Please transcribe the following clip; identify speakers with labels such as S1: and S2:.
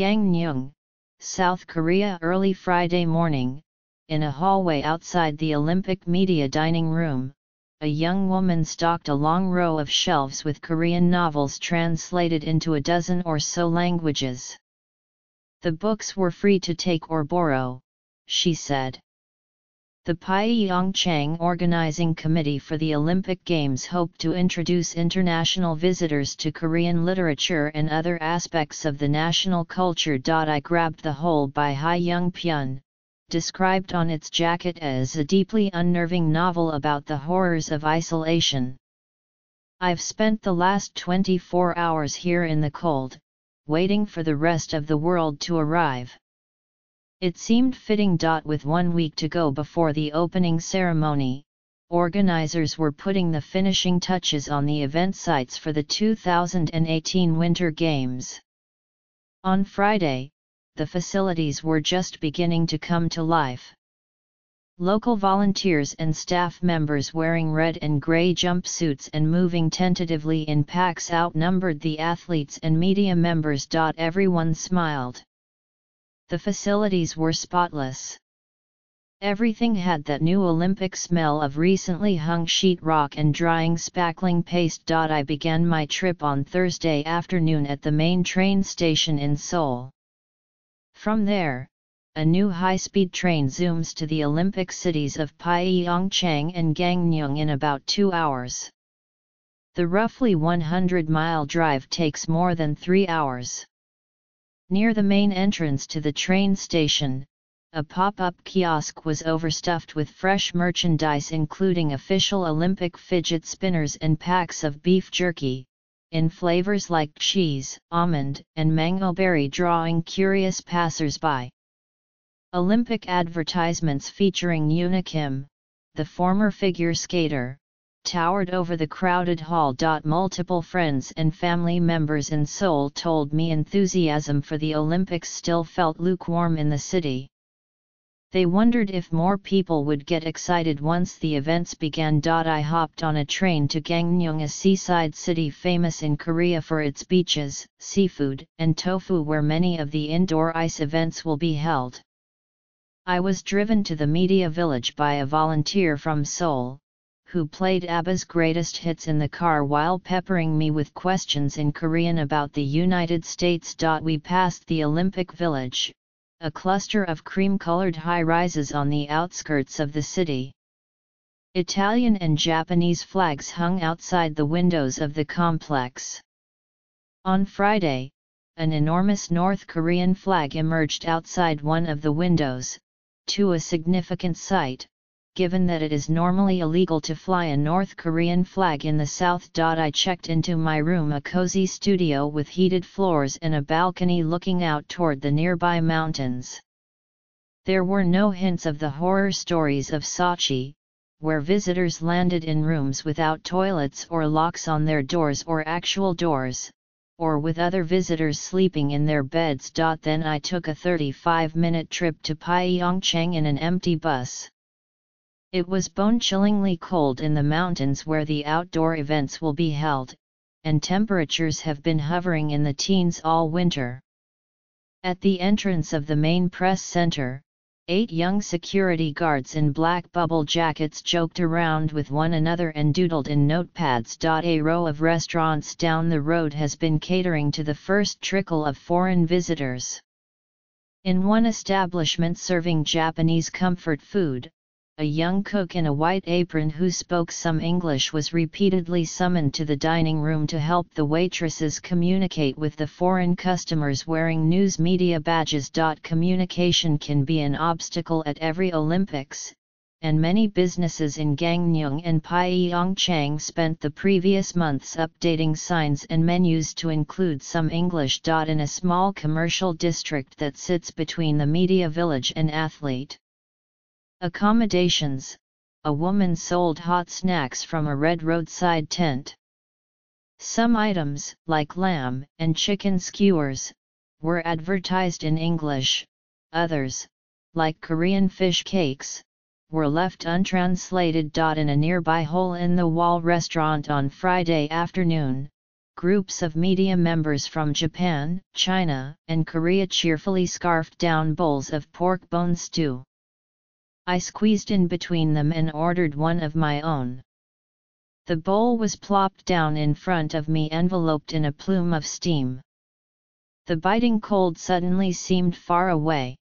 S1: Gangneung, South Korea early Friday morning, in a hallway outside the Olympic media dining room, a young woman stalked a long row of shelves with Korean novels translated into a dozen or so languages. The books were free to take or borrow, she said. The Pyeongchang Organizing Committee for the Olympic Games hoped to introduce international visitors to Korean literature and other aspects of the national culture. I grabbed the whole by Ha Young-pyun, described on its jacket as a deeply unnerving novel about the horrors of isolation. I've spent the last 24 hours here in the cold, waiting for the rest of the world to arrive. It seemed fitting. With 1 week to go before the opening ceremony, organizers were putting the finishing touches on the event sites for the 2018 Winter Games. On Friday, the facilities were just beginning to come to life. Local volunteers and staff members wearing red and gray jumpsuits and moving tentatively in packs outnumbered the athletes and media members. Everyone smiled. The facilities were spotless. Everything had that new Olympic smell of recently hung sheetrock and drying spackling paste. I began my trip on Thursday afternoon at the main train station in Seoul. From there, a new high-speed train zooms to the Olympic cities of Pyeongchang and Gangneung in about 2 hours. The roughly 100-mile drive takes more than 3 hours. Near the main entrance to the train station, a pop-up kiosk was overstuffed with fresh merchandise including official Olympic fidget spinners and packs of beef jerky, in flavors like cheese, almond, and mango berry, drawing curious passers-by. Olympic advertisements featuring Yoona Kim, the former figure skater, towered over the crowded hall. Multiple friends and family members in Seoul told me enthusiasm for the Olympics still felt lukewarm in the city. They wondered if more people would get excited once the events began. I hopped on a train to Gangneung, a seaside city famous in Korea for its beaches, seafood, and tofu, where many of the indoor ice events will be held. I was driven to the media village by a volunteer from Seoul, who played ABBA's greatest hits in the car while peppering me with questions in Korean about the United States. We passed the Olympic Village, a cluster of cream-colored high-rises on the outskirts of the city. Italian and Japanese flags hung outside the windows of the complex. On Friday, an enormous North Korean flag emerged outside one of the windows, a significant sight, given that it is normally illegal to fly a North Korean flag in the South. I checked into my room, a cozy studio with heated floors and a balcony looking out toward the nearby mountains. There were no hints of the horror stories of Sochi, where visitors landed in rooms without toilets or locks on their doors or actual doors, or with other visitors sleeping in their beds. Then I took a 35-minute trip to Pyeongchang in an empty bus. It was bone-chillingly cold in the mountains where the outdoor events will be held, and temperatures have been hovering in the teens all winter. At the entrance of the main press center, 8 young security guards in black bubble jackets joked around with one another and doodled in notepads. A row of restaurants down the road has been catering to the first trickle of foreign visitors. In one establishment serving Japanese comfort food, a young cook in a white apron who spoke some English was repeatedly summoned to the dining room to help the waitresses communicate with the foreign customers wearing news media badges. Communication can be an obstacle at every Olympics, and many businesses in Gangneung and Pyeongchang spent the previous months updating signs and menus to include some English. In a small commercial district that sits between the media village and athlete accommodations, a woman sold hot snacks from a red roadside tent. Some items, like lamb and chicken skewers, were advertised in English. Others, like Korean fish cakes, were left untranslated. In a nearby hole-in-the-wall restaurant on Friday afternoon, Groups of media members from Japan, China, and Korea cheerfully scarfed down bowls of pork bone stew. I squeezed in between them and ordered one of my own. The bowl was plopped down in front of me, enveloped in a plume of steam. The biting cold suddenly seemed far away.